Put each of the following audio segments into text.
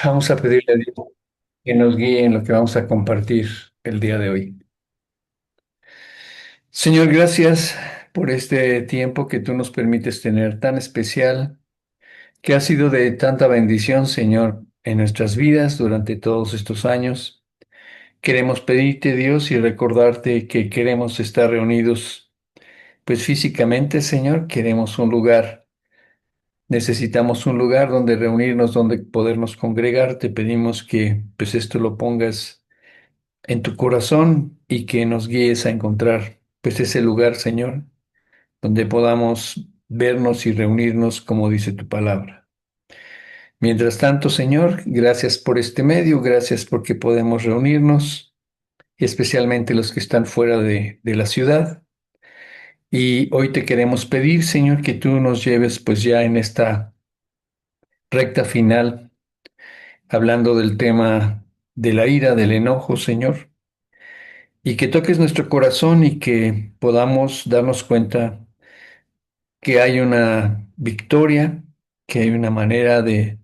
Vamos a pedirle a Dios que nos guíe en lo que vamos a compartir el día de hoy. Señor, gracias por este tiempo que tú nos permites tener tan especial, que ha sido de tanta bendición, Señor, en nuestras vidas durante todos estos años. Queremos pedirte, Dios, y recordarte que queremos estar reunidos, pues físicamente, Señor, queremos un lugar. Necesitamos un lugar donde reunirnos, donde podernos congregar. Te pedimos que pues esto lo pongas en tu corazón y que nos guíes a encontrar pues ese lugar, Señor, donde podamos vernos y reunirnos como dice tu palabra. Mientras tanto, Señor, gracias por este medio, gracias porque podemos reunirnos, especialmente los que están fuera de la ciudad. Y hoy te queremos pedir, Señor, que tú nos lleves pues ya en esta recta final, hablando del tema de la ira, del enojo, Señor, y que toques nuestro corazón y que podamos darnos cuenta que hay una victoria, que hay una manera de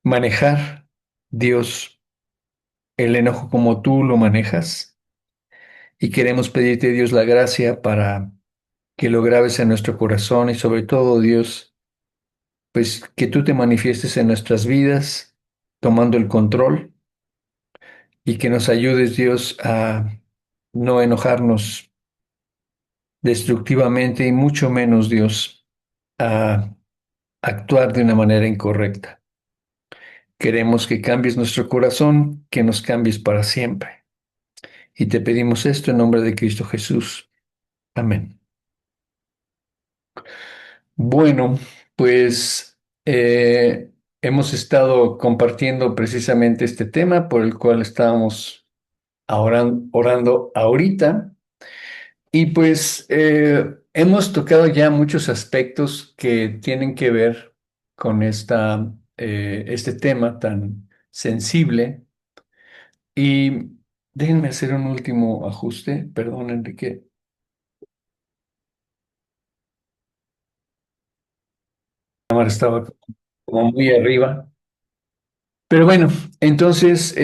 manejar, Dios, el enojo como tú lo manejas. Y queremos pedirte, Dios, la gracia para que lo grabes en nuestro corazón y sobre todo, Dios, pues que tú te manifiestes en nuestras vidas, tomando el control y que nos ayudes, Dios, a no enojarnos destructivamente y mucho menos, Dios, a actuar de una manera incorrecta. Queremos que cambies nuestro corazón, que nos cambies para siempre. Y te pedimos esto en nombre de Cristo Jesús. Amén. Bueno, pues hemos estado compartiendo precisamente este tema por el cual estábamos orando ahorita. Y pues hemos tocado ya muchos aspectos que tienen que ver con este tema tan sensible. Y déjenme hacer un último ajuste. Perdón, Enrique. La cámara estaba como muy arriba. Pero bueno, entonces,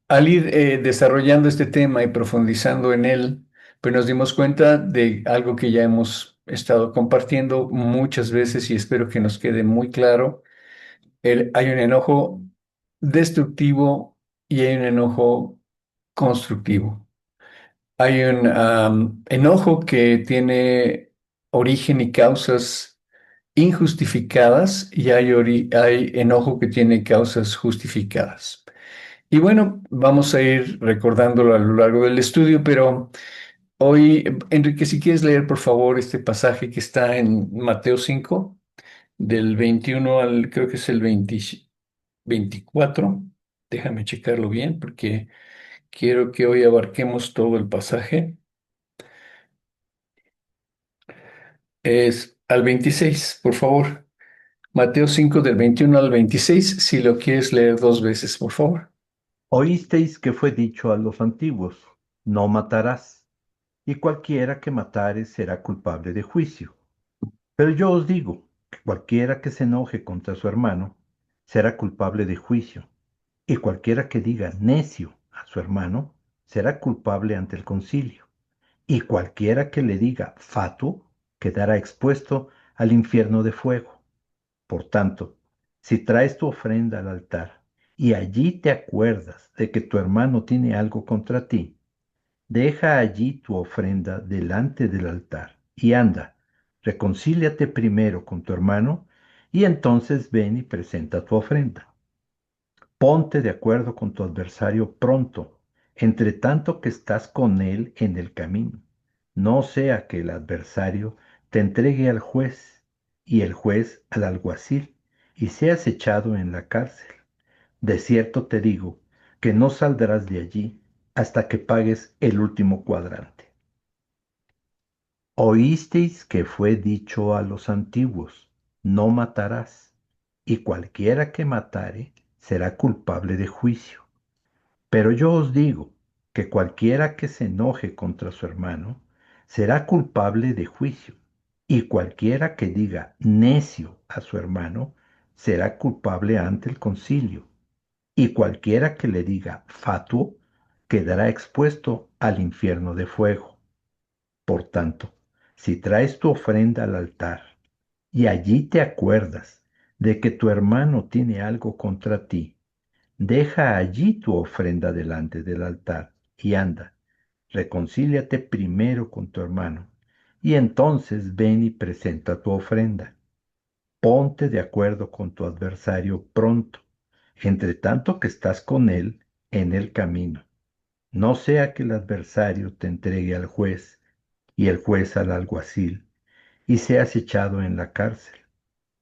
al ir desarrollando este tema y profundizando en él, pues nos dimos cuenta de algo que ya hemos estado compartiendo muchas veces y espero que nos quede muy claro. Hay un enojo destructivo y hay un enojo constructivo. Hay un enojo que tiene origen y causas injustificadas y hay enojo que tiene causas justificadas. Y bueno, vamos a ir recordándolo a lo largo del estudio, pero hoy, Enrique, si quieres leer por favor este pasaje que está en Mateo 5 del 21 al, creo que es el 20 24. Déjame checarlo bien porque quiero que hoy abarquemos todo el pasaje. Es al 26, por favor. Mateo 5 del 21 al 26, si lo quieres leer dos veces, por favor. Oísteis que fue dicho a los antiguos, no matarás, y cualquiera que matare será culpable de juicio. Pero yo os digo que cualquiera que se enoje contra su hermano será culpable de juicio, y cualquiera que diga necio a su hermano será culpable ante el concilio, y cualquiera que le diga fatuo quedará expuesto al infierno de fuego. Por tanto, si traes tu ofrenda al altar y allí te acuerdas de que tu hermano tiene algo contra ti, deja allí tu ofrenda delante del altar y anda, reconcíliate primero con tu hermano y entonces ven y presenta tu ofrenda. Ponte de acuerdo con tu adversario pronto, entre tanto que estás con él en el camino. No sea que el adversario te entregue al juez y el juez al alguacil y seas echado en la cárcel. De cierto te digo que no saldrás de allí hasta que pagues el último cuadrante. Oísteis que fue dicho a los antiguos, no matarás, y cualquiera que matare será culpable de juicio. Pero yo os digo que cualquiera que se enoje contra su hermano será culpable de juicio, y cualquiera que diga necio a su hermano será culpable ante el concilio, y cualquiera que le diga fatuo quedará expuesto al infierno de fuego. Por tanto, si traes tu ofrenda al altar y allí te acuerdas de que tu hermano tiene algo contra ti, deja allí tu ofrenda delante del altar y anda, reconcíliate primero con tu hermano, y entonces ven y presenta tu ofrenda. Ponte de acuerdo con tu adversario pronto, entre tanto que estás con él en el camino. No sea que el adversario te entregue al juez y el juez al alguacil, y seas echado en la cárcel.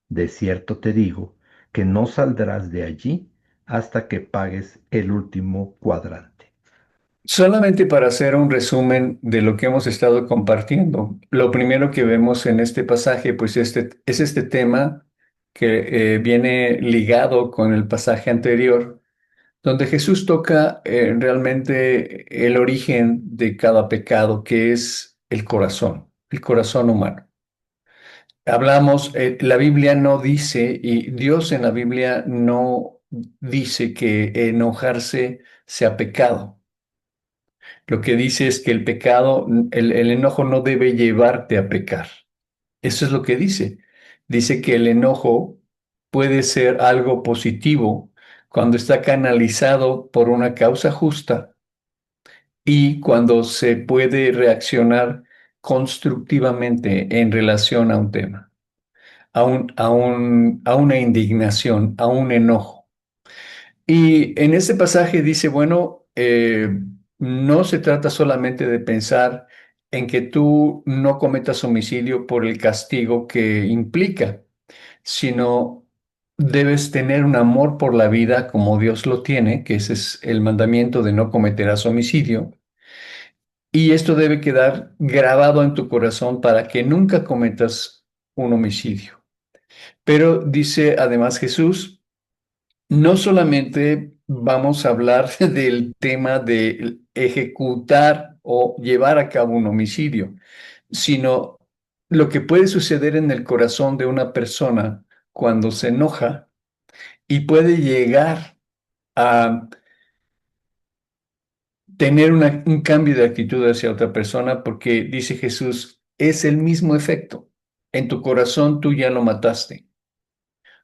De cierto te digo que no saldrás de allí hasta que pagues el último cuadrante. Solamente para hacer un resumen de lo que hemos estado compartiendo, lo primero que vemos en este pasaje, pues es este tema que viene ligado con el pasaje anterior, donde Jesús toca realmente el origen de cada pecado, que es el corazón humano. Hablamos, la Biblia no dice, y Dios en la Biblia no dice que enojarse sea pecado. Lo que dice es que el pecado, el enojo no debe llevarte a pecar. Eso es lo que dice. Dice que el enojo puede ser algo positivo cuando está canalizado por una causa justa y cuando se puede reaccionar constructivamente en relación a un tema, a una indignación, a un enojo. Y en este pasaje dice, bueno, no se trata solamente de pensar en que tú no cometas homicidio por el castigo que implica, sino debes tener un amor por la vida como Dios lo tiene, que ese es el mandamiento de no cometerás homicidio, y esto debe quedar grabado en tu corazón para que nunca cometas un homicidio. Pero dice además Jesús, no solamente vamos a hablar del tema de ejecutar o llevar a cabo un homicidio, sino lo que puede suceder en el corazón de una persona cuando se enoja y puede llegar a tener un cambio de actitud hacia otra persona, porque dice Jesús, es el mismo efecto. En tu corazón tú ya lo mataste.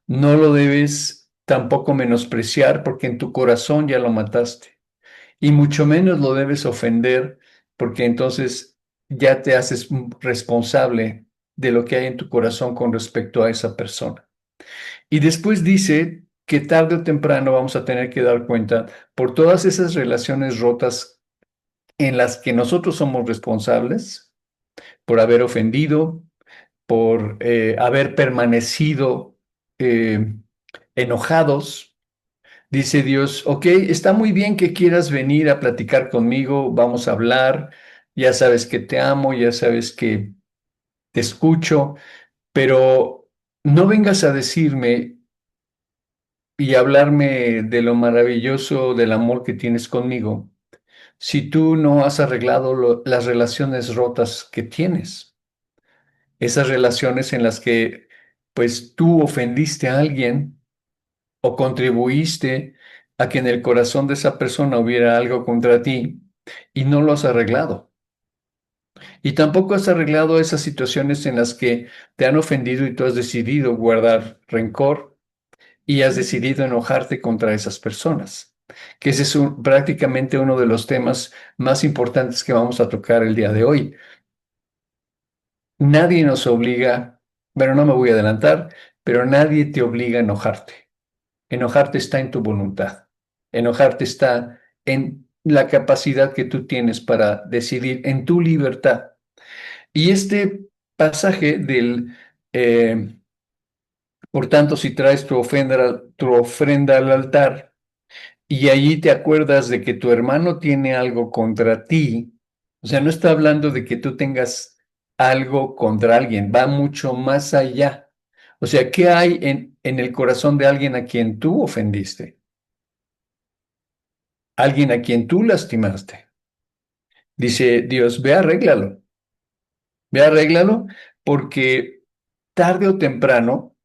No lo debes tampoco menospreciar porque en tu corazón ya lo mataste. Y mucho menos lo debes ofender porque entonces ya te haces responsable de lo que hay en tu corazón con respecto a esa persona. Y después dice que tarde o temprano vamos a tener que dar cuenta por todas esas relaciones rotas en las que nosotros somos responsables, por haber ofendido, por haber permanecido eh, enojados. Dice Dios, ok, está muy bien que quieras venir a platicar conmigo, vamos a hablar, ya sabes que te amo, ya sabes que te escucho, pero no vengas a decirme y hablarme de lo maravilloso del amor que tienes conmigo si tú no has arreglado las relaciones rotas que tienes, esas relaciones en las que pues tú ofendiste a alguien o contribuiste a que en el corazón de esa persona hubiera algo contra ti y no lo has arreglado. Y tampoco has arreglado esas situaciones en las que te han ofendido y tú has decidido guardar rencor y has decidido enojarte contra esas personas. Que ese es prácticamente uno de los temas más importantes que vamos a tocar el día de hoy. Nadie nos obliga, bueno, no me voy a adelantar, pero nadie te obliga a enojarte. Enojarte está en tu voluntad. Enojarte está en la capacidad que tú tienes para decidir en tu libertad. Y este pasaje eh, por tanto, si traes tu ofrenda al altar y allí te acuerdas de que tu hermano tiene algo contra ti, o sea, no está hablando de que tú tengas algo contra alguien, va mucho más allá. O sea, ¿qué hay en el corazón de alguien a quien tú ofendiste? Alguien a quien tú lastimaste. Dice Dios, ve arréglalo, porque tarde o temprano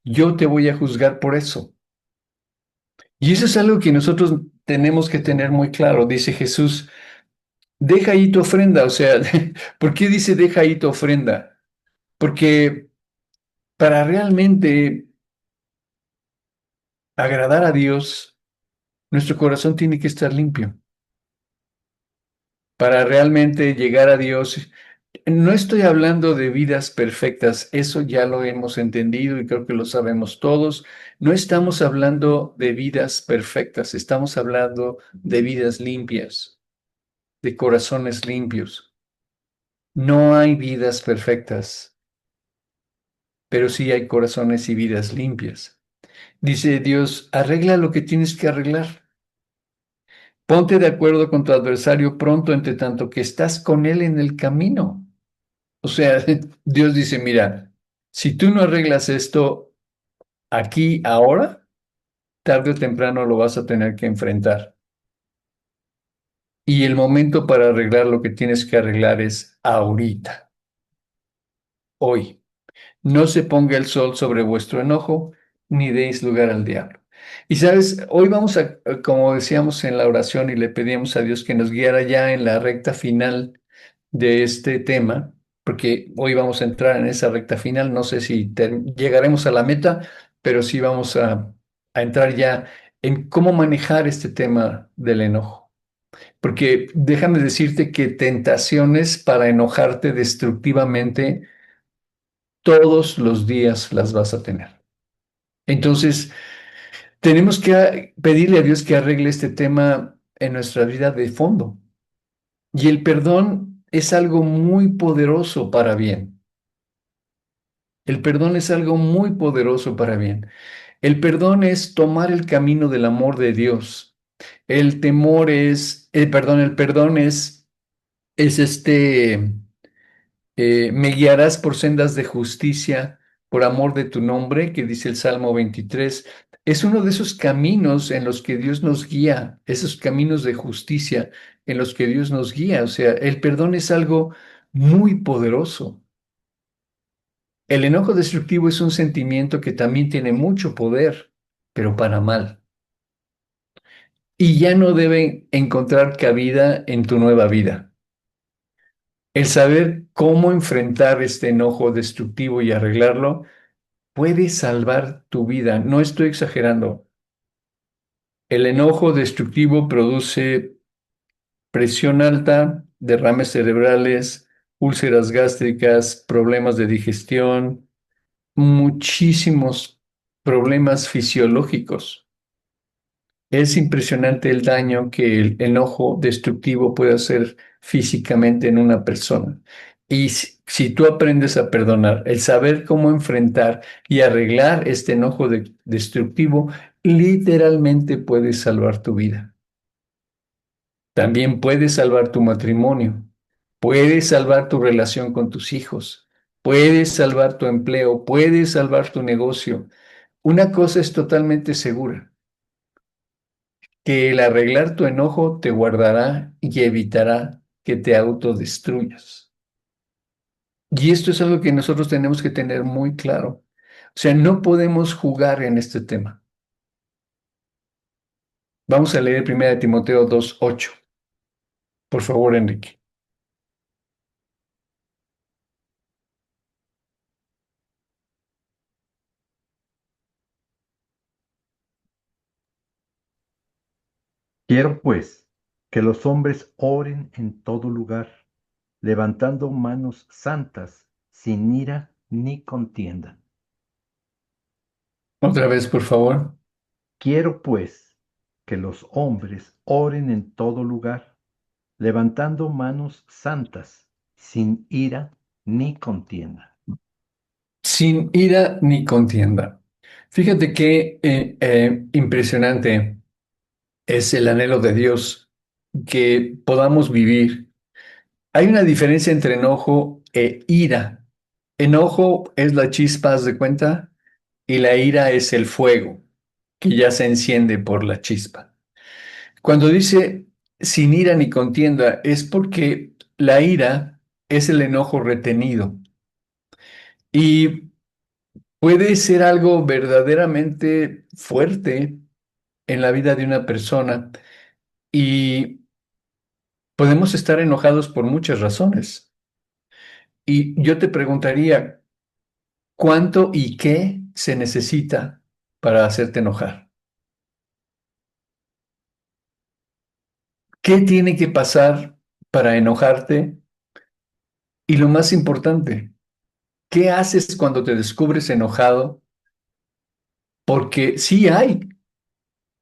yo te voy a juzgar por eso. Y eso es algo que nosotros tenemos que tener muy claro. Dice Jesús, deja ahí tu ofrenda. O sea, ¿por qué dice deja ahí tu ofrenda? Porque para realmente agradar a Dios, nuestro corazón tiene que estar limpio. Para realmente llegar a Dios, no estoy hablando de vidas perfectas, eso ya lo hemos entendido y creo que lo sabemos todos. No estamos hablando de vidas perfectas, estamos hablando de vidas limpias, de corazones limpios. No hay vidas perfectas, pero sí hay corazones y vidas limpias. Dice Dios, arregla lo que tienes que arreglar. Ponte de acuerdo con tu adversario pronto, entre tanto que estás con él en el camino. O sea, Dios dice, mira, si tú no arreglas esto aquí, ahora, tarde o temprano lo vas a tener que enfrentar. Y el momento para arreglar lo que tienes que arreglar es ahorita, hoy. No se ponga el sol sobre vuestro enojo, ni deis lugar al diablo. Y sabes, hoy vamos a, como decíamos en la oración y le pedíamos a Dios que nos guiara ya en la recta final de este tema, porque hoy vamos a entrar en esa recta final. No sé si llegaremos a la meta, pero sí vamos a entrar ya en cómo manejar este tema del enojo. Porque déjame decirte que tentaciones para enojarte destructivamente todos los días las vas a tener. Entonces, tenemos que pedirle a Dios que arregle este tema en nuestra vida de fondo. Y el perdón es algo muy poderoso para bien. El perdón es algo muy poderoso para bien. El perdón es tomar el camino del amor de Dios. El temor es, perdón, el perdón es me guiarás por sendas de justicia, por amor de tu nombre, que dice el Salmo 23. Es uno de esos caminos en los que Dios nos guía, esos caminos de justicia en los que Dios nos guía. O sea, el perdón es algo muy poderoso. El enojo destructivo es un sentimiento que también tiene mucho poder, pero para mal. Y ya no debe encontrar cabida en tu nueva vida. El saber cómo enfrentar este enojo destructivo y arreglarlo puede salvar tu vida. No estoy exagerando. El enojo destructivo produce presión alta, derrames cerebrales, úlceras gástricas, problemas de digestión, muchísimos problemas fisiológicos. Es impresionante el daño que el enojo destructivo puede hacer físicamente en una persona. Y si tú aprendes a perdonar, el saber cómo enfrentar y arreglar este enojo destructivo, literalmente puede salvar tu vida. También puede salvar tu matrimonio, puede salvar tu relación con tus hijos, puede salvar tu empleo, puede salvar tu negocio. Una cosa es totalmente segura, que el arreglar tu enojo te guardará y evitará que te autodestruyas. Y esto es algo que nosotros tenemos que tener muy claro. O sea, no podemos jugar en este tema. Vamos a leer 1 Timoteo 2:8. Por favor, Enrique. Quiero pues que los hombres oren en todo lugar, levantando manos santas, sin ira ni contienda. Otra vez, por favor. Quiero pues que los hombres oren en todo lugar, levantando manos santas, sin ira ni contienda. Sin ira ni contienda. Fíjate qué impresionante es el anhelo de Dios que podamos vivir. Hay una diferencia entre enojo e ira. Enojo es la chispa, haz de cuenta, y la ira es el fuego que ya se enciende por la chispa. Cuando dice sin ira ni contienda, es porque la ira es el enojo retenido. Y puede ser algo verdaderamente fuerte en la vida de una persona y podemos estar enojados por muchas razones. Y yo te preguntaría, ¿cuánto y qué se necesita para hacerte enojar? ¿Qué tiene que pasar para enojarte? Y lo más importante, ¿qué haces cuando te descubres enojado? Porque sí hay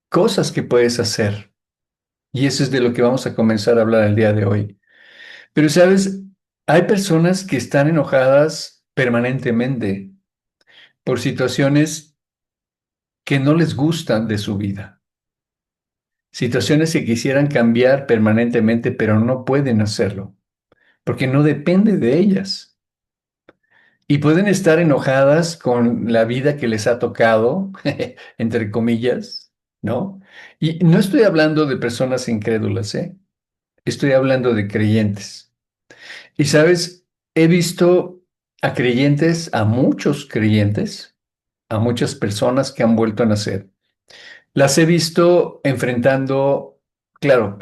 cosas que puedes hacer. Y eso es de lo que vamos a comenzar a hablar el día de hoy. Pero, ¿sabes? Hay personas que están enojadas permanentemente por situaciones que no les gustan de su vida. Situaciones que quisieran cambiar permanentemente, pero no pueden hacerlo, porque no depende de ellas. Y pueden estar enojadas con la vida que les ha tocado, entre comillas, ¿no? Y no estoy hablando de personas incrédulas, ¿eh? Estoy hablando de creyentes. Y sabes, he visto a creyentes, a muchos creyentes, a muchas personas que han vuelto a nacer. Las he visto enfrentando, claro,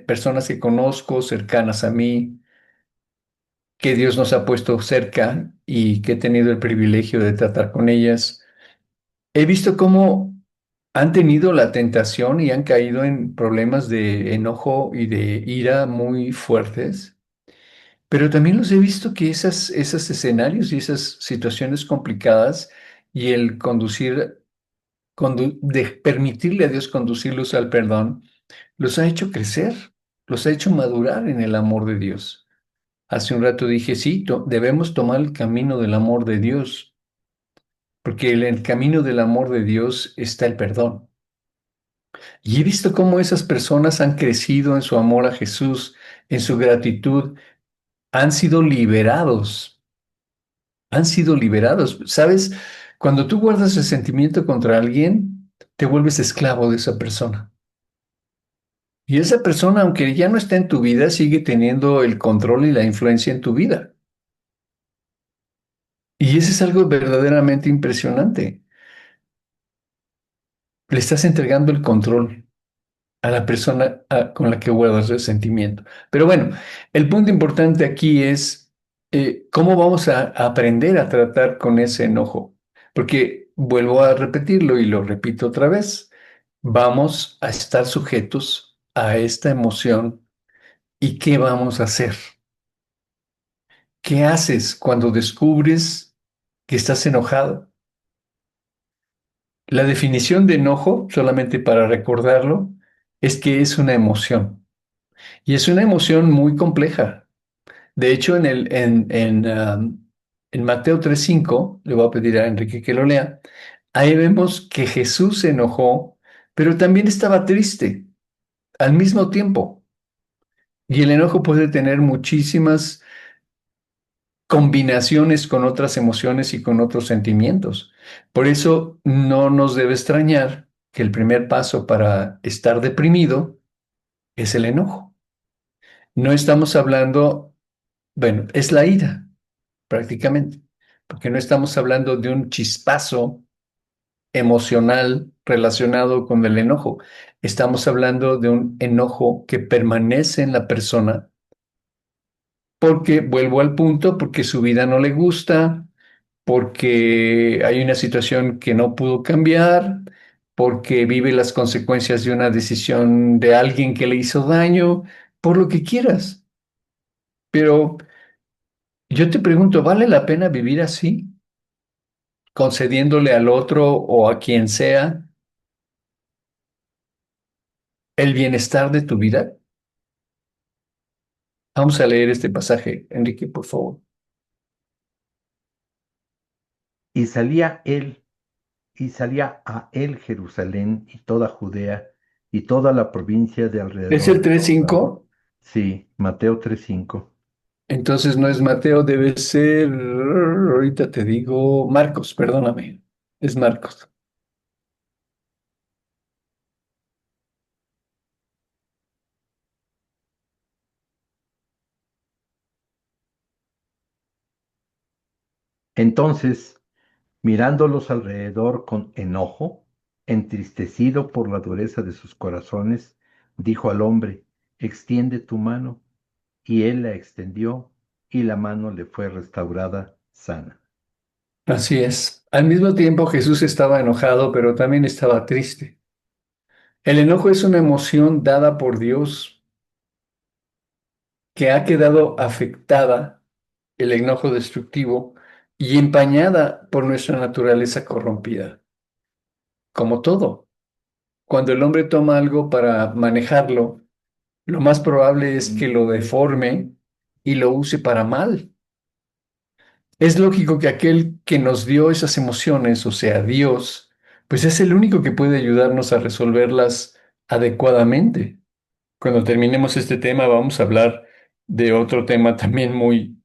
personas que conozco, cercanas a mí, que Dios nos ha puesto cerca y que he tenido el privilegio de tratar con ellas. He visto cómo han tenido la tentación y han caído en problemas de enojo y de ira muy fuertes, pero también los he visto que esos escenarios y esas situaciones complicadas y el de permitirle a Dios conducirlos al perdón, los ha hecho crecer, los ha hecho madurar en el amor de Dios. Hace un rato dije, sí, debemos tomar el camino del amor de Dios, porque en el camino del amor de Dios está el perdón. Y he visto cómo esas personas han crecido en su amor a Jesús, en su gratitud, han sido liberados, han sido liberados. ¿Sabes? Cuando tú guardas el sentimiento contra alguien, te vuelves esclavo de esa persona. Y esa persona, aunque ya no está en tu vida, sigue teniendo el control y la influencia en tu vida. Y eso es algo verdaderamente impresionante. Le estás entregando el control a la persona con la que guardas resentimiento. Pero bueno, el punto importante aquí es cómo vamos a aprender a tratar con ese enojo. Porque vuelvo a repetirlo y lo repito otra vez, vamos a estar sujetos a esta emoción y qué vamos a hacer. ¿Qué haces cuando descubres que estás enojado? La definición de enojo, solamente para recordarlo, es que es una emoción. Y es una emoción muy compleja. De hecho, en Mateo 3:5, le voy a pedir a Enrique que lo lea, ahí vemos que Jesús se enojó, pero también estaba triste al mismo tiempo. Y el enojo puede tener muchísimas combinaciones con otras emociones y con otros sentimientos. Por eso no nos debe extrañar que el primer paso para estar deprimido es el enojo. No estamos hablando, bueno, es la ira, prácticamente, porque no estamos hablando de un chispazo emocional relacionado con el enojo. Estamos hablando de un enojo que permanece en la persona porque, vuelvo al punto, porque su vida no le gusta, porque hay una situación que no pudo cambiar, porque vive las consecuencias de una decisión de alguien que le hizo daño, por lo que quieras. Pero yo te pregunto, ¿vale la pena vivir así, concediéndole al otro o a quien sea el bienestar de tu vida? Vamos a leer este pasaje, Enrique, por favor. Y salía él, y salía a él Jerusalén y toda Judea y toda la provincia de ¿Es alrededor el del Jordán. 3:5? Sí, Mateo 3:5. Entonces no es Mateo, debe ser, ahorita te digo, Marcos, perdóname, es Marcos. Entonces Mirándolos alrededor con enojo, entristecido por la dureza de sus corazones, dijo al hombre, extiende tu mano. Y él la extendió, y la mano le fue restaurada sana. Así es. Al mismo tiempo Jesús estaba enojado, pero también estaba triste. El enojo es una emoción dada por Dios que ha quedado afectada, el enojo destructivo, y empañada por nuestra naturaleza corrompida. Como todo, cuando el hombre toma algo para manejarlo, lo más probable es que lo deforme y lo use para mal. Es lógico que aquel que nos dio esas emociones, o sea, Dios, pues es el único que puede ayudarnos a resolverlas adecuadamente. Cuando terminemos este tema, vamos a hablar de otro tema también muy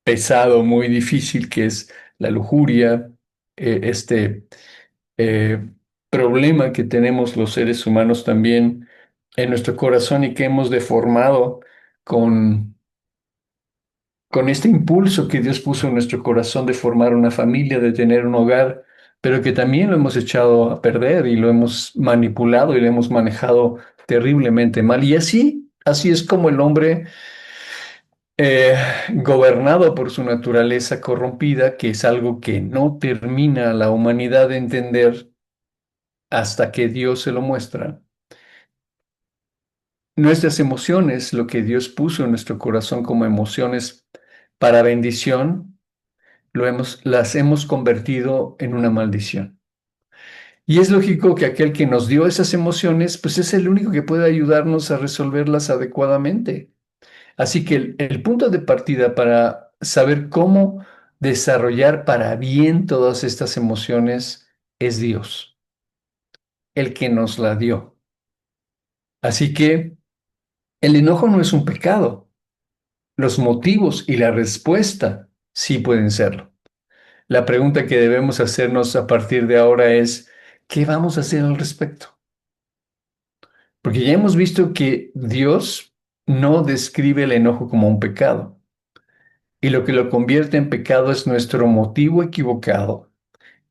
pesado, muy difícil, que es la lujuria, este eh, problema que tenemos los seres humanos también en nuestro corazón y que hemos deformado con con este impulso que Dios puso en nuestro corazón de formar una familia, de tener un hogar, pero que también lo hemos echado a perder y lo hemos manipulado y lo hemos manejado terriblemente mal. Y así es como el hombre, eh, gobernado por su naturaleza corrompida, que es algo que no termina la humanidad de entender hasta que Dios se lo muestra. Nuestras emociones, lo que Dios puso en nuestro corazón como emociones para bendición, las hemos convertido en una maldición. Y es lógico que aquel que nos dio esas emociones, pues es el único que puede ayudarnos a resolverlas adecuadamente. Así que el punto de partida para saber cómo desarrollar para bien todas estas emociones es Dios, el que nos la dio. Así que el enojo no es un pecado. Los motivos y la respuesta sí pueden serlo. La pregunta que debemos hacernos a partir de ahora es, ¿qué vamos a hacer al respecto? Porque ya hemos visto que Dios no describe el enojo como un pecado. Y lo que lo convierte en pecado es nuestro motivo equivocado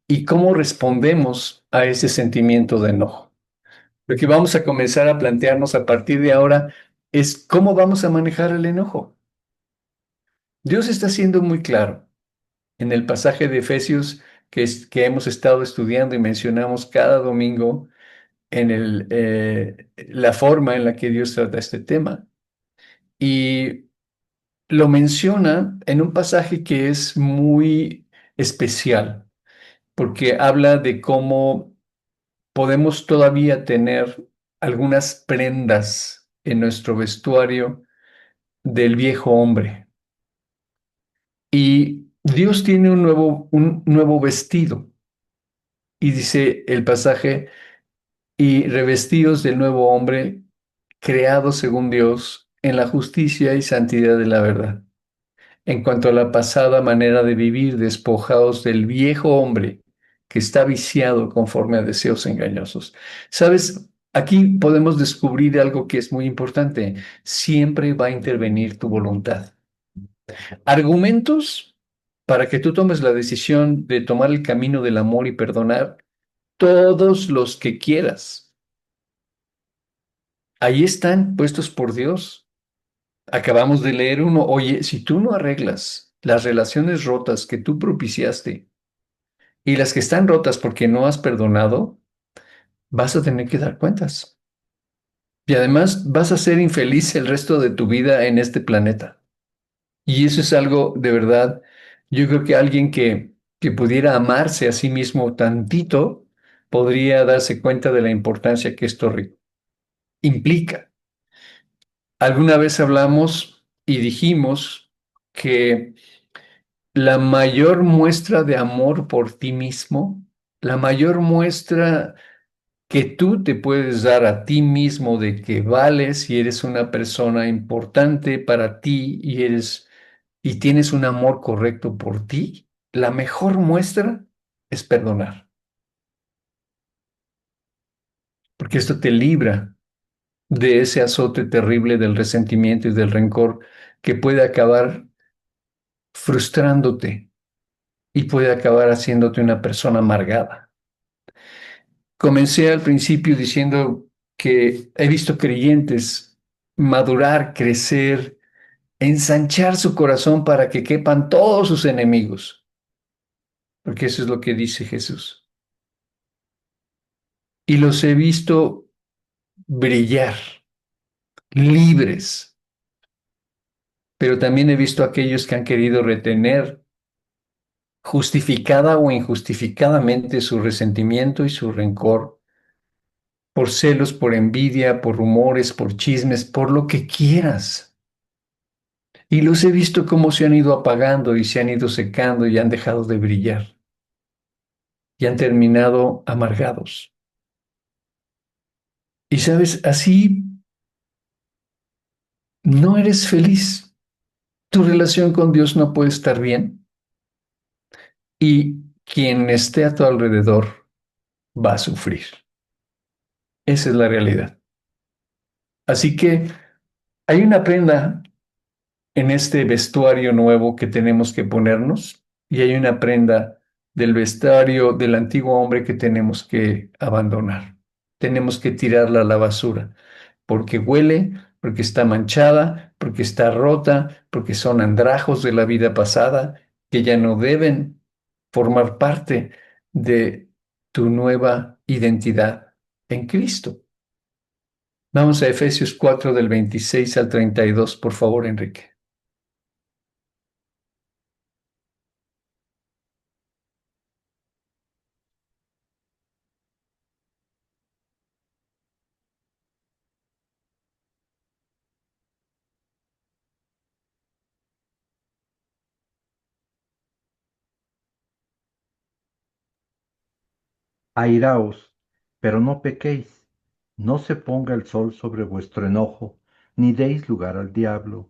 y cómo respondemos a ese sentimiento de enojo. Lo que vamos a comenzar a plantearnos a partir de ahora es cómo vamos a manejar el enojo. Dios está siendo muy claro en el pasaje de Efesios que hemos estado estudiando y mencionamos cada domingo en la forma en la que Dios trata este tema. Y lo menciona en un pasaje que es muy especial, porque habla de cómo podemos todavía tener algunas prendas en nuestro vestuario del viejo hombre. Y Dios tiene un nuevo vestido. Y dice el pasaje, y revestidos del nuevo hombre, creado según Dios, en la justicia y santidad de la verdad. En cuanto a la pasada manera de vivir, despojados del viejo hombre que está viciado conforme a deseos engañosos. ¿Sabes? Aquí podemos descubrir algo que es muy importante. Siempre va a intervenir tu voluntad. Argumentos para que tú tomes la decisión de tomar el camino del amor y perdonar todos los que quieras. Ahí están puestos por Dios. Acabamos de leer uno, oye, si tú no arreglas las relaciones rotas que tú propiciaste y las que están rotas porque no has perdonado, vas a tener que dar cuentas. Y además vas a ser infeliz el resto de tu vida en este planeta. Y eso es algo de verdad, yo creo que alguien que pudiera amarse a sí mismo tantito, podría darse cuenta de la importancia que esto implica. Alguna vez hablamos y dijimos que la mayor muestra de amor por ti mismo, la mayor muestra que tú te puedes dar a ti mismo de que vales y eres una persona importante para ti y tienes un amor correcto por ti, la mejor muestra es perdonar, porque esto te libra de ese azote terrible del resentimiento y del rencor que puede acabar frustrándote. y puede acabar haciéndote una persona amargada. Comencé al principio diciendo que he visto creyentes madurar, crecer, ensanchar su corazón para que quepan todos sus enemigos, porque eso es lo que dice Jesús. Y los he visto brillar, libres, pero también he visto a aquellos que han querido retener justificada o injustificadamente su resentimiento y su rencor por celos, por envidia, por rumores, por chismes, por lo que quieras. Y los he visto cómo se han ido apagando y se han ido secando y han dejado de brillar y han terminado amargados. Y sabes, así no eres feliz. Tu relación con Dios no puede estar bien y quien esté a tu alrededor va a sufrir. Esa es la realidad. Así que hay una prenda en este vestuario nuevo que tenemos que ponernos y hay una prenda del vestuario del antiguo hombre que tenemos que abandonar. Tenemos que tirarla a la basura porque huele, porque está manchada, porque está rota, porque son andrajos de la vida pasada que ya no deben formar parte de tu nueva identidad en Cristo. Vamos a Efesios 4 del 26 al 32, por favor, Enrique. Airaos, pero no pequéis. No se ponga el sol sobre vuestro enojo, ni deis lugar al diablo.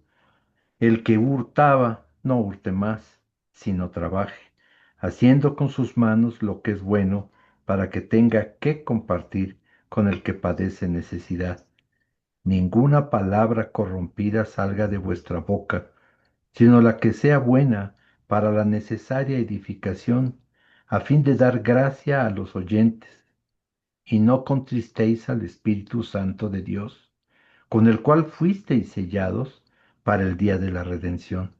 El que hurtaba, no hurte más, sino trabaje, haciendo con sus manos lo que es bueno, para que tenga que compartir con el que padece necesidad. Ninguna palabra corrompida salga de vuestra boca, sino la que sea buena para la necesaria edificación, a fin de dar gracia a los oyentes. Y no contristéis al Espíritu Santo de Dios, con el cual fuisteis sellados para el día de la redención.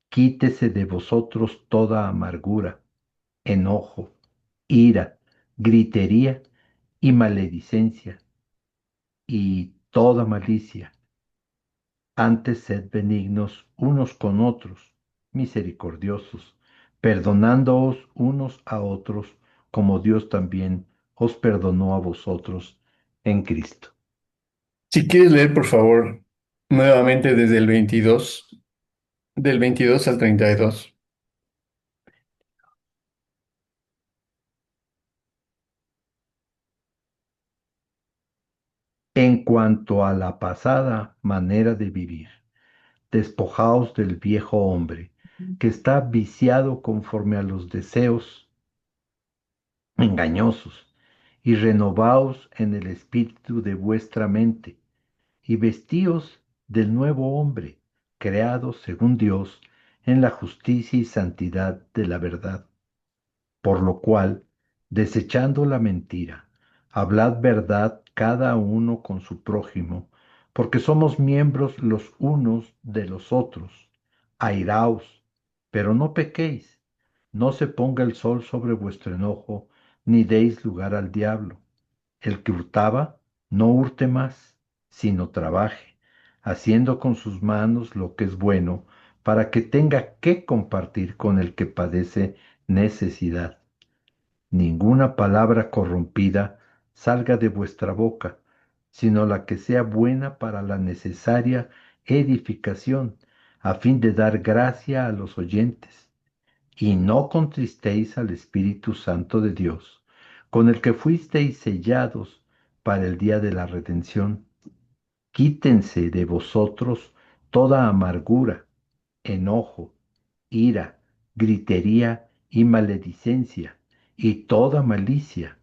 Quítese de vosotros toda amargura, enojo, ira, gritería y maledicencia, y toda malicia. Antes sed benignos unos con otros, misericordiosos, perdonándoos unos a otros, como Dios también os perdonó a vosotros en Cristo. Si quieres leer, por favor, nuevamente desde el 22, del 22 al 32. En cuanto a la pasada manera de vivir, despojaos del viejo hombre, que está viciado conforme a los deseos engañosos, y renovaos en el espíritu de vuestra mente, y vestíos del nuevo hombre, creado según Dios, en la justicia y santidad de la verdad. Por lo cual, desechando la mentira, hablad verdad cada uno con su prójimo, porque somos miembros los unos de los otros. Airaos, pero no pequéis, no se ponga el sol sobre vuestro enojo, ni deis lugar al diablo. El que hurtaba, no hurte más, sino trabaje, haciendo con sus manos lo que es bueno, para que tenga que compartir con el que padece necesidad. Ninguna palabra corrompida salga de vuestra boca, sino la que sea buena para la necesaria edificación, a fin de dar gracia a los oyentes. Y no contristéis al Espíritu Santo de Dios, con el que fuisteis sellados para el día de la redención. Quítense de vosotros toda amargura, enojo, ira, gritería y maledicencia, y toda malicia.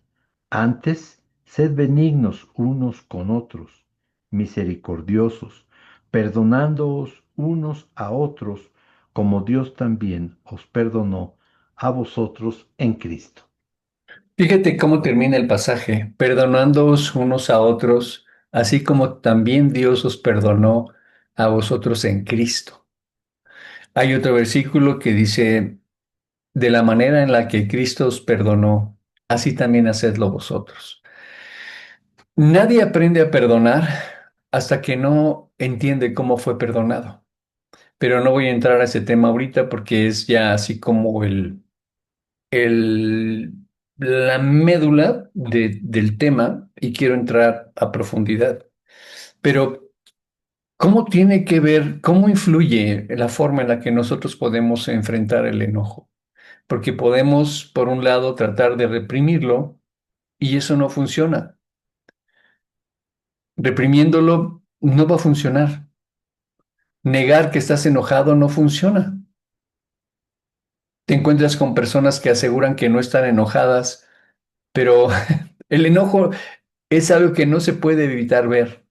Antes, sed benignos unos con otros, misericordiosos, perdonándoos unos a otros, como Dios también os perdonó a vosotros en Cristo. Fíjate cómo termina el pasaje, perdonándoos unos a otros, así como también Dios os perdonó a vosotros en Cristo. Hay otro versículo que dice, de la manera en la que Cristo os perdonó, así también hacedlo vosotros. Nadie aprende a perdonar hasta que no entiende cómo fue perdonado. Pero no voy a entrar a ese tema ahorita porque es ya así como el, la médula del tema y quiero entrar a profundidad. Pero, ¿cómo tiene que ver, cómo influye la forma en la que nosotros podemos enfrentar el enojo? Porque podemos, por un lado, tratar de reprimirlo y eso no funciona. Reprimiéndolo no va a funcionar. Negar que estás enojado no funciona. Te encuentras con personas que aseguran que no están enojadas, pero el enojo es algo que no se puede evitar ver.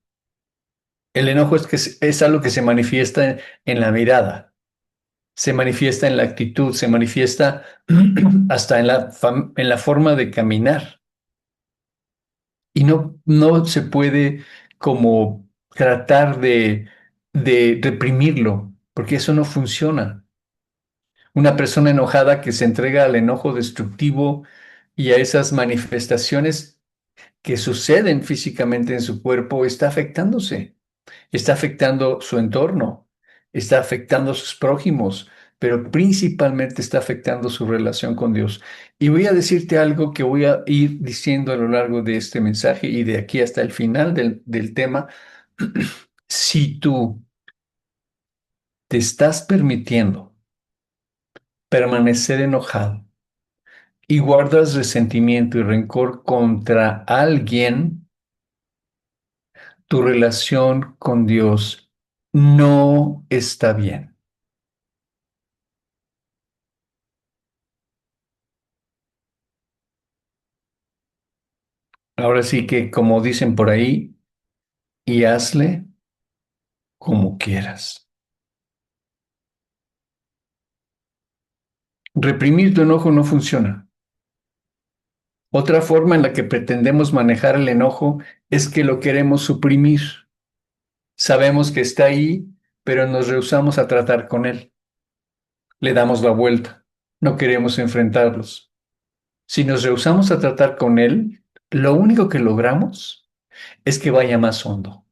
El enojo es algo que se manifiesta en la mirada, se manifiesta en la actitud, se manifiesta hasta en en la forma de caminar. Y no se puede como tratar de reprimirlo, porque eso no funciona. Una persona enojada que se entrega al enojo destructivo y a esas manifestaciones que suceden físicamente en su cuerpo está afectándose, está afectando su entorno, está afectando a sus prójimos, pero principalmente está afectando su relación con Dios. Y voy a decirte algo que voy a ir diciendo a lo largo de este mensaje y de aquí hasta el final del tema. Si tú te estás permitiendo permanecer enojado y guardas resentimiento y rencor contra alguien, tu relación con Dios no está bien. Ahora sí que, como dicen por ahí, y hazle como quieras. Reprimir tu enojo no funciona. Otra forma en la que pretendemos manejar el enojo es que lo queremos suprimir. Sabemos que está ahí, pero nos rehusamos a tratar con él. Le damos la vuelta. No queremos enfrentarlos. Si nos rehusamos a tratar con él, lo único que logramos es que vaya más hondo.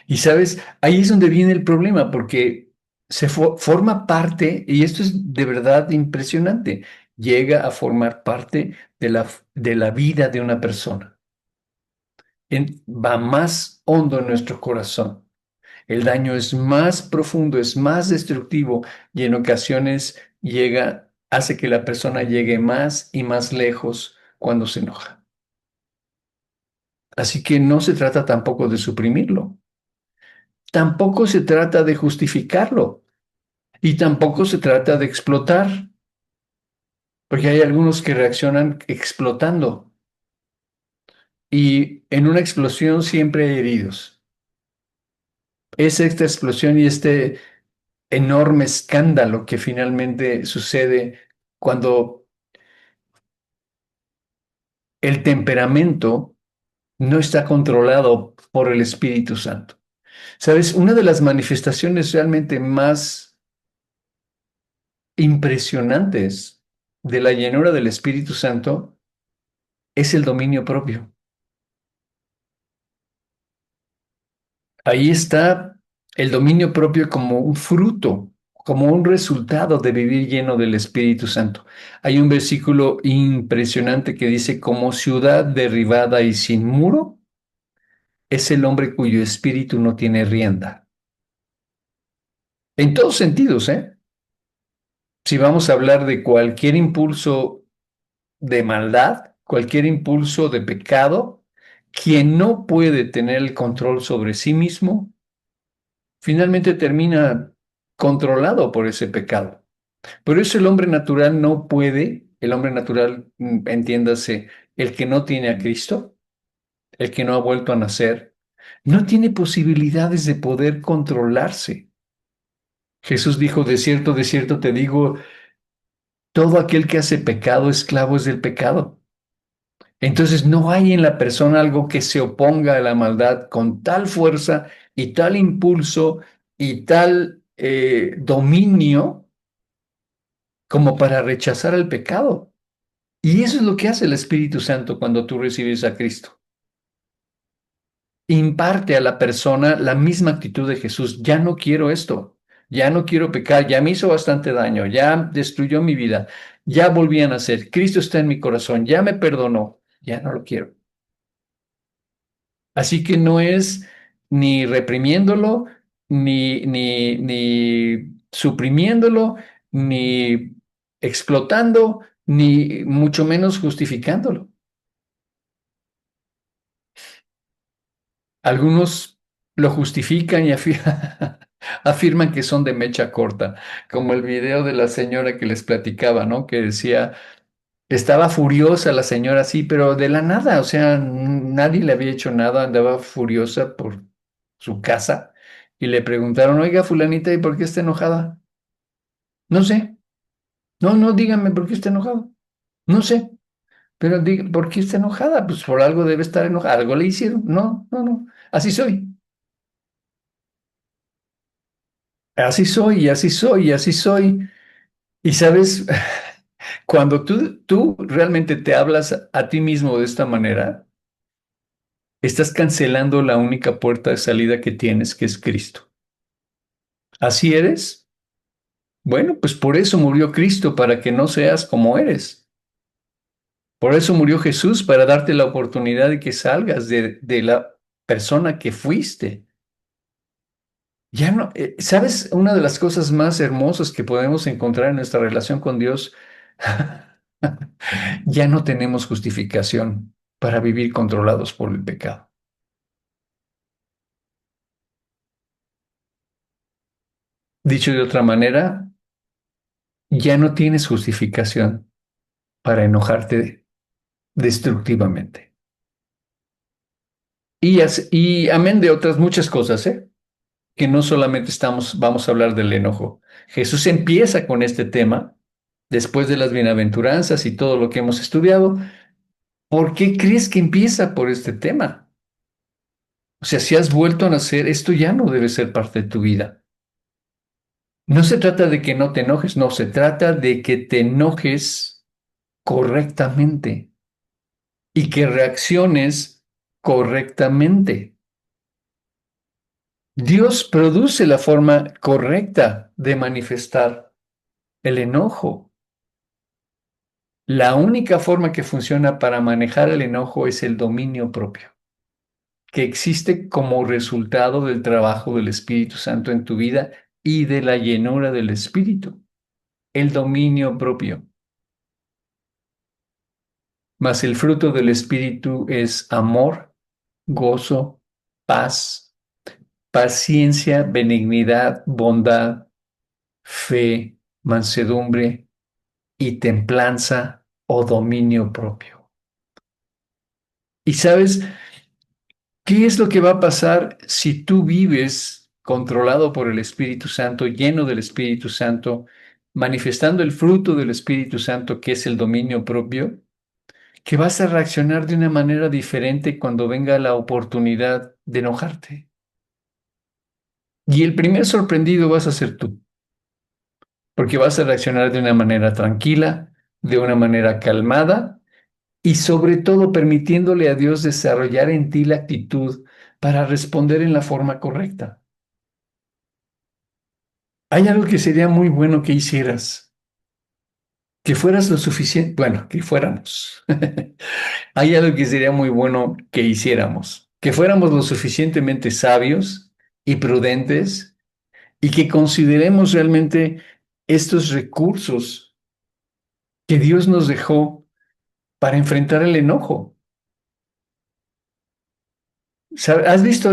Y sabes, ahí es donde viene el problema, porque forma parte, y esto es de verdad impresionante, llega a formar parte de la vida de una persona. Va más hondo en nuestro corazón. El daño es más profundo, es más destructivo y en ocasiones hace que la persona llegue más y más lejos cuando se enoja. Así que no se trata tampoco de suprimirlo, tampoco se trata de justificarlo y tampoco se trata de explotar, porque hay algunos que reaccionan explotando y en una explosión siempre hay heridos. Es esta explosión y este enorme escándalo que finalmente sucede cuando el temperamento no está controlado por el Espíritu Santo. ¿Sabes? Una de las manifestaciones realmente más impresionantes de la llenura del Espíritu Santo es el dominio propio. Ahí está el dominio propio como un fruto, como un resultado de vivir lleno del Espíritu Santo. Hay un versículo impresionante que dice, como ciudad derribada y sin muro, es el hombre cuyo espíritu no tiene rienda. En todos sentidos, ¿eh? Si vamos a hablar de cualquier impulso de maldad, cualquier impulso de pecado, quien no puede tener el control sobre sí mismo, finalmente termina controlado por ese pecado. Por eso el hombre natural no puede, el hombre natural, entiéndase, el que no tiene a Cristo, el que no ha vuelto a nacer, no tiene posibilidades de poder controlarse. Jesús dijo, de cierto te digo, Todo aquel que hace pecado, esclavo es del pecado. Entonces no hay en la persona algo que se oponga a la maldad con tal fuerza y tal impulso y tal dominio como para rechazar el pecado. Y eso es lo que hace el Espíritu Santo cuando tú recibes a Cristo. Imparte a la persona la misma actitud de Jesús. Ya no quiero esto, ya no quiero pecar, ya me hizo bastante daño, ya destruyó mi vida, ya volví a nacer, Cristo está en mi corazón, ya me perdonó, ya no lo quiero. Así que no es ni reprimiéndolo, ni suprimiéndolo, ni explotando, ni mucho menos justificándolo. Algunos lo justifican y afirman que son de mecha corta, como el video de la señora que les platicaba, ¿no? Que decía, estaba furiosa la señora, sí, pero de la nada, o sea, nadie le había hecho nada, andaba furiosa por su casa y le preguntaron, oiga, fulanita, ¿y por qué está enojada? No sé, no, no, dígame por qué está enojado. No sé, pero ¿por qué está enojada? Pues por algo debe estar enojada, algo le hicieron. No, no, no, así soy. Así soy, y así soy, y así soy. Y sabes, cuando tú realmente te hablas a ti mismo de esta manera, estás cancelando la única puerta de salida que tienes, que es Cristo. ¿Así eres? Bueno, pues por eso murió Cristo, para que no seas como eres. Por eso murió Jesús, para darte la oportunidad de que salgas de la persona que fuiste. Ya no, ¿sabes? Una de las cosas más hermosas que podemos encontrar en nuestra relación con Dios, ya no tenemos justificación para vivir controlados por el pecado. Dicho de otra manera, ya no tienes justificación para enojarte destructivamente. Y amén de otras muchas cosas, ¿eh? Que no solamente vamos a hablar del enojo. Jesús empieza con este tema después de las bienaventuranzas y todo lo que hemos estudiado. ¿Por qué crees que empieza por este tema? O sea, si has vuelto a nacer, esto ya no debe ser parte de tu vida. No se trata de que no te enojes, no, se trata de que te enojes correctamente y que reacciones correctamente. Dios produce la forma correcta de manifestar el enojo. La única forma que funciona para manejar el enojo es el dominio propio, que existe como resultado del trabajo del Espíritu Santo en tu vida y de la llenura del Espíritu. El dominio propio. Mas el fruto del Espíritu es amor, gozo, paz, paciencia, benignidad, bondad, fe, mansedumbre y templanza o dominio propio. ¿Y sabes qué es lo que va a pasar si tú vives controlado por el Espíritu Santo, lleno del Espíritu Santo, manifestando el fruto del Espíritu Santo, que es el dominio propio? Que vas a reaccionar de una manera diferente cuando venga la oportunidad de enojarte. Y el primer sorprendido vas a ser tú, porque vas a reaccionar de una manera tranquila, de una manera calmada y sobre todo permitiéndole a Dios desarrollar en ti la actitud para responder en la forma correcta. Hay algo que sería muy bueno que hicieras, que fueras lo suficiente, bueno, que fuéramos. Hay algo que sería muy bueno que hiciéramos, que fuéramos lo suficientemente sabios y prudentes y que consideremos realmente estos recursos que Dios nos dejó para enfrentar el enojo. ¿Has visto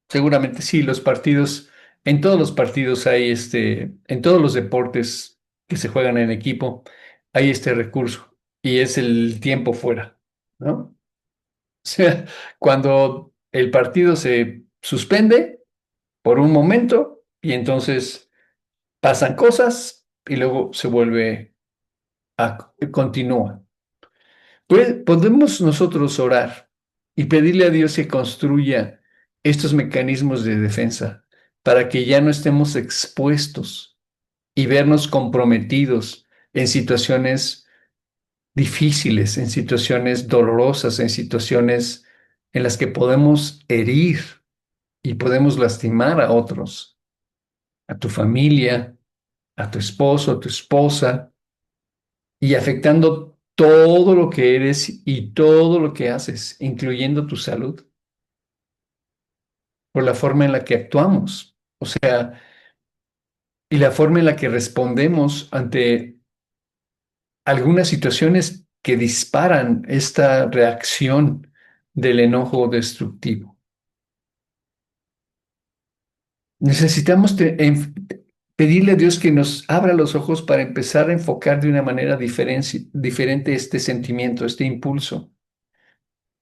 seguramente sí, los partidos, en todos los partidos hay en todos los deportes que se juegan en equipo, hay este recurso y es el tiempo fuera, ¿no? O sea, cuando el partido se suspende por un momento y entonces pasan cosas y luego se vuelve continúa. Podemos nosotros orar y pedirle a Dios que construya estos mecanismos de defensa para que ya no estemos expuestos y vernos comprometidos en situaciones difíciles, en situaciones dolorosas, en situaciones en las que podemos herir y podemos lastimar a otros, a tu familia, a tu esposo, a tu esposa, y afectando todo lo que eres y todo lo que haces, incluyendo tu salud, por la forma en la que actuamos, o sea, y la forma en la que respondemos ante algunas situaciones que disparan esta reacción del enojo destructivo. Necesitamos pedirle a Dios que nos abra los ojos para empezar a enfocar de una manera diferente este sentimiento, este impulso.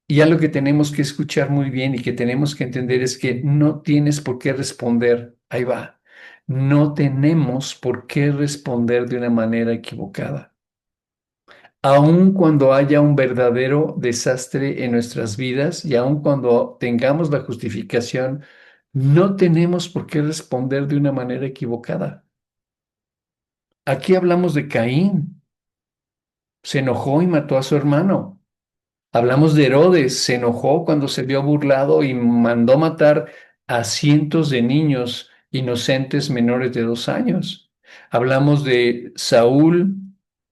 Y algo que tenemos que escuchar muy bien y que tenemos que entender es que no tienes por qué responder. Ahí va. No tenemos por qué responder de una manera equivocada. Aun cuando haya un verdadero desastre en nuestras vidas y aun cuando tengamos la justificación, no tenemos por qué responder de una manera equivocada. Aquí hablamos de Caín. Se enojó y mató a su hermano. Hablamos de Herodes, se enojó cuando se vio burlado y mandó matar a cientos de niños inocentes menores de 2 años. Hablamos de Saúl,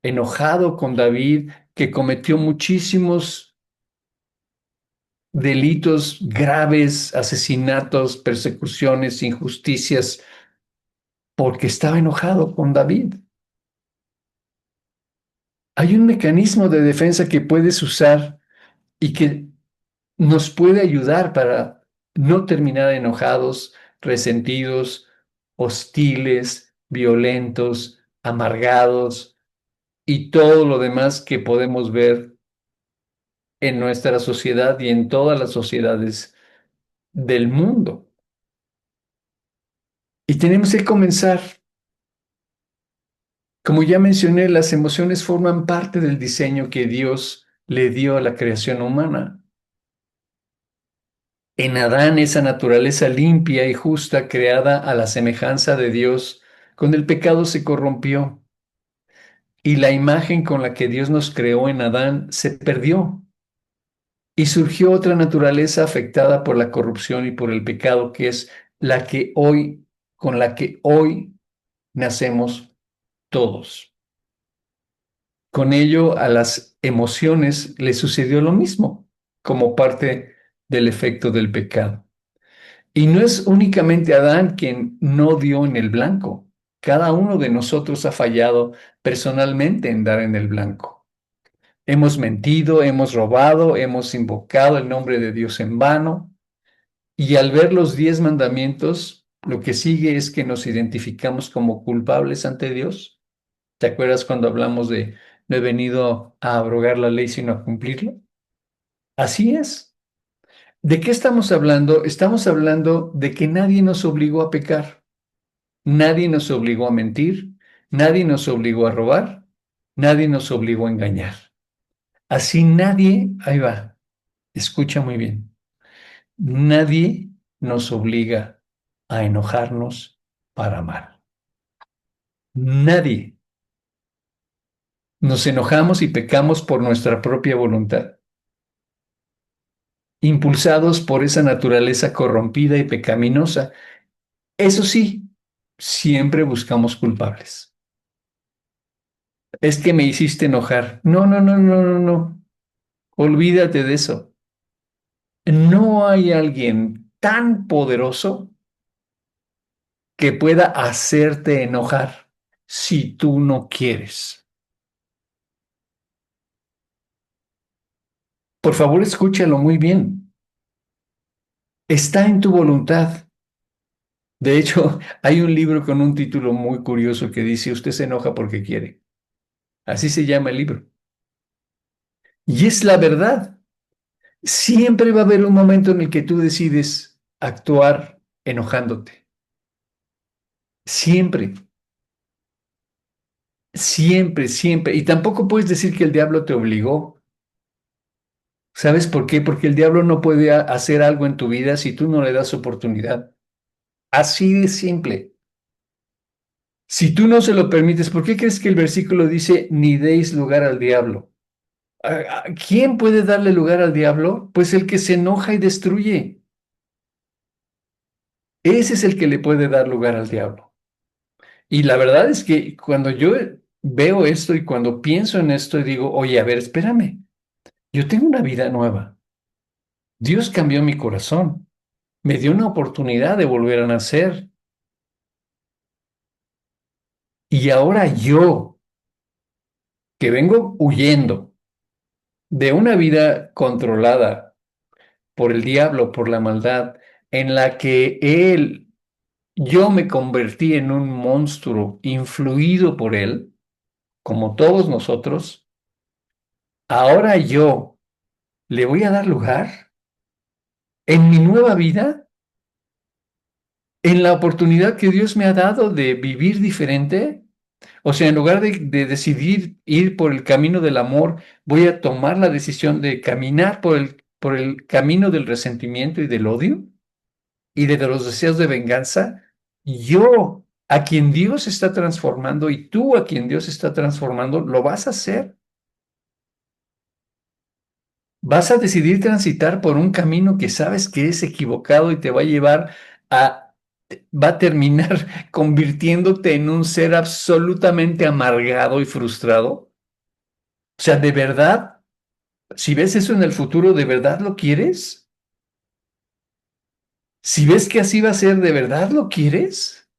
enojado con David, que cometió muchísimos delitos graves, asesinatos, persecuciones, injusticias, porque estaba enojado con David. Hay un mecanismo de defensa que puedes usar y que nos puede ayudar para no terminar enojados, resentidos, hostiles, violentos, amargados y todo lo demás que podemos ver en nuestra sociedad y en todas las sociedades del mundo. Y tenemos que comenzar. Como ya mencioné, las emociones forman parte del diseño que Dios le dio a la creación humana. En Adán, esa naturaleza limpia y justa creada a la semejanza de Dios, con el pecado se corrompió y la imagen con la que Dios nos creó en Adán se perdió y surgió otra naturaleza afectada por la corrupción y por el pecado, que es la que hoy, con la que hoy nacemos todos. Con ello, a las emociones le sucedió lo mismo, como parte del efecto del pecado. Y no es únicamente Adán quien no dio en el blanco. Cada uno de nosotros ha fallado personalmente en dar en el blanco. Hemos mentido, hemos robado, hemos invocado el nombre de Dios en vano. Y al ver los 10 mandamientos, lo que sigue es que nos identificamos como culpables ante Dios. ¿Te acuerdas cuando hablamos de no he venido a abrogar la ley sino a cumplirla? Así es. ¿De qué estamos hablando? Estamos hablando de que nadie nos obligó a pecar. Nadie nos obligó a mentir, nadie nos obligó a robar, nadie nos obligó a engañar. Así nadie, ahí va, escucha muy bien, nadie nos obliga a enojarnos para amar. Nadie. Nos enojamos y pecamos por nuestra propia voluntad, impulsados por esa naturaleza corrompida y pecaminosa. Eso sí, siempre buscamos culpables. Es que me hiciste enojar. No, no, no, no, no, no. Olvídate de eso. No hay alguien tan poderoso que pueda hacerte enojar si tú no quieres. Por favor, escúchalo muy bien. Está en tu voluntad. De hecho, hay un libro con un título muy curioso que dice, usted se enoja porque quiere. Así se llama el libro. Y es la verdad. Siempre va a haber un momento en el que tú decides actuar enojándote. Siempre. Siempre, siempre. Y tampoco puedes decir que el diablo te obligó. ¿Sabes por qué? Porque el diablo no puede hacer algo en tu vida si tú no le das oportunidad. Así de simple. Si tú no se lo permites, ¿por qué crees que el versículo dice, ni deis lugar al diablo? ¿Quién puede darle lugar al diablo? Pues el que se enoja y destruye. Ese es el que le puede dar lugar al diablo. Y la verdad es que cuando yo veo esto y cuando pienso en esto y digo, oye, a ver, espérame, yo tengo una vida nueva. Dios cambió mi corazón, me dio una oportunidad de volver a nacer. Y ahora yo, que vengo huyendo de una vida controlada por el diablo, por la maldad, en la que yo me convertí en un monstruo influido por él, como todos nosotros, ahora yo le voy a dar lugar en mi nueva vida, en la oportunidad que Dios me ha dado de vivir diferente. O sea, en lugar de decidir ir por el camino del amor, voy a tomar la decisión de caminar por el camino del resentimiento y del odio y de los deseos de venganza. Yo, a quien Dios está transformando y tú a quien Dios está transformando, lo vas a hacer. Vas a decidir transitar por un camino que sabes que es equivocado y te va a llevar a, va a terminar convirtiéndote en un ser absolutamente amargado y frustrado. O sea, de verdad, si ves eso en el futuro, ¿de verdad lo quieres? Si ves que así va a ser, ¿de verdad lo quieres?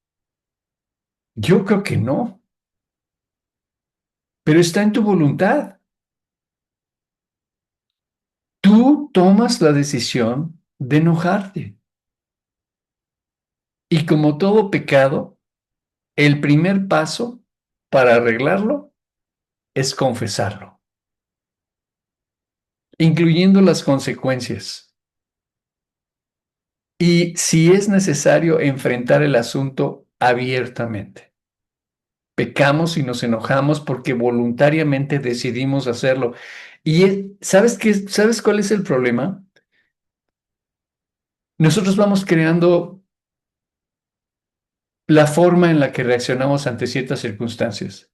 Yo creo que no, pero está en tu voluntad. Tú tomas la decisión de enojarte. Y como todo pecado, el primer paso para arreglarlo es confesarlo, incluyendo las consecuencias. Y si es necesario, enfrentar el asunto abiertamente. Pecamos y nos enojamos porque voluntariamente decidimos hacerlo. Y ¿sabes qué? ¿Sabes cuál es el problema? Nosotros vamos creando la forma en la que reaccionamos ante ciertas circunstancias.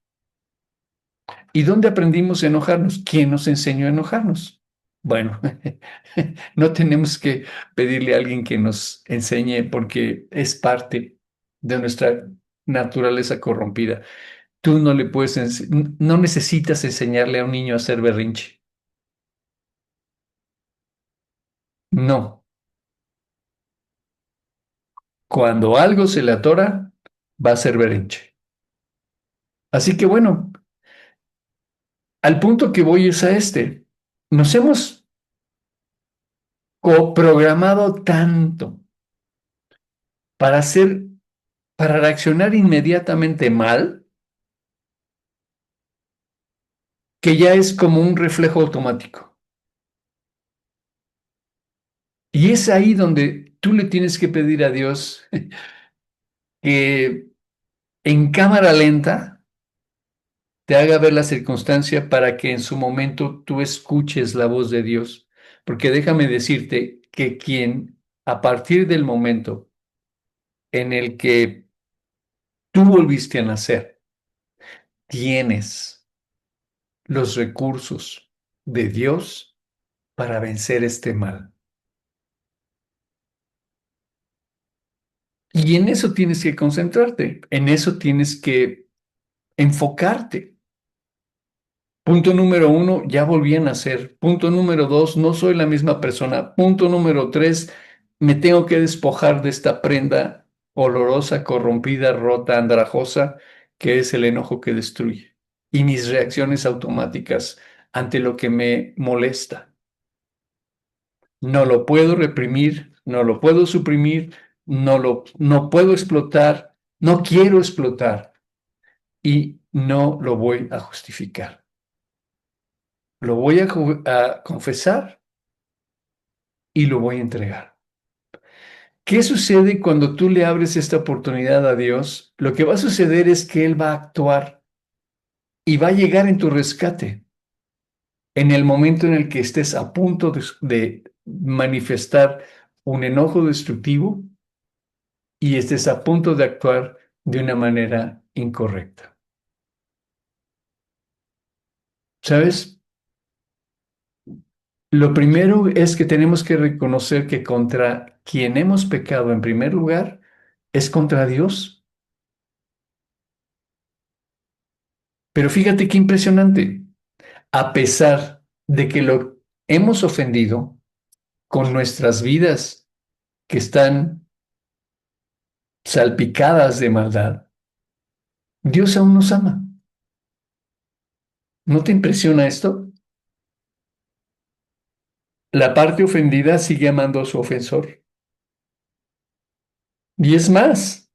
¿Y dónde aprendimos a enojarnos? ¿Quién nos enseñó a enojarnos? Bueno, no tenemos que pedirle a alguien que nos enseñe porque es parte de nuestra naturaleza corrompida. Tú no le puedes, no necesitas enseñarle a un niño a hacer berrinche. No. Cuando algo se le atora, va a ser berrinche. Así que bueno, al punto que voy es a este. Nos hemos programado tanto para hacer, para reaccionar inmediatamente mal, que ya es como un reflejo automático. Y es ahí donde tú le tienes que pedir a Dios que en cámara lenta te haga ver la circunstancia para que en su momento tú escuches la voz de Dios. Porque déjame decirte que quien a partir del momento en el que tú volviste a nacer, tienes los recursos de Dios para vencer este mal. Y en eso tienes que concentrarte, en eso tienes que enfocarte. Punto número uno, ya volví a nacer. Punto número dos, no soy la misma persona. Punto número tres, me tengo que despojar de esta prenda olorosa, corrompida, rota, andrajosa, que es el enojo que destruye. Y mis reacciones automáticas ante lo que me molesta. No lo puedo reprimir, no lo puedo suprimir, no puedo explotar, no quiero explotar y no lo voy a justificar. Lo voy a confesar y lo voy a entregar. ¿Qué sucede cuando tú le abres esta oportunidad a Dios? Lo que va a suceder es que Él va a actuar. y va a llegar en tu rescate en el momento en el que estés a punto de manifestar un enojo destructivo y estés a punto de actuar de una manera incorrecta. ¿Sabes? Lo primero es que tenemos que reconocer que contra quien hemos pecado en primer lugar es contra Dios. Pero fíjate qué impresionante. A pesar de que lo hemos ofendido con nuestras vidas que están salpicadas de maldad, Dios aún nos ama. ¿No te impresiona esto? La parte ofendida sigue amando a su ofensor. Y es más,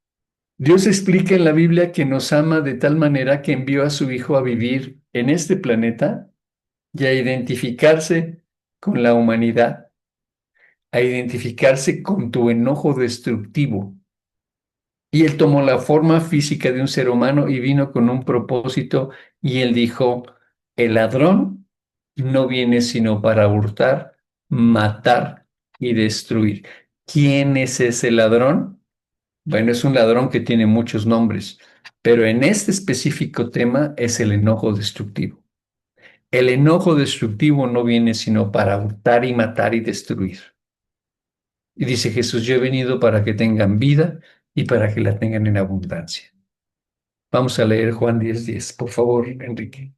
Dios explica en la Biblia que nos ama de tal manera que envió a su Hijo a vivir en este planeta y a identificarse con la humanidad, a identificarse con tu enojo destructivo. Y él tomó la forma física de un ser humano y vino con un propósito y él dijo, el ladrón no viene sino para hurtar, matar y destruir. ¿Quién es ese ladrón? Bueno, es un ladrón que tiene muchos nombres, pero en este específico tema es el enojo destructivo. El enojo destructivo no viene sino para hurtar y matar y destruir. Y dice Jesús, yo he venido para que tengan vida y para que la tengan en abundancia. Vamos a leer Juan 10:10, por favor, Enrique.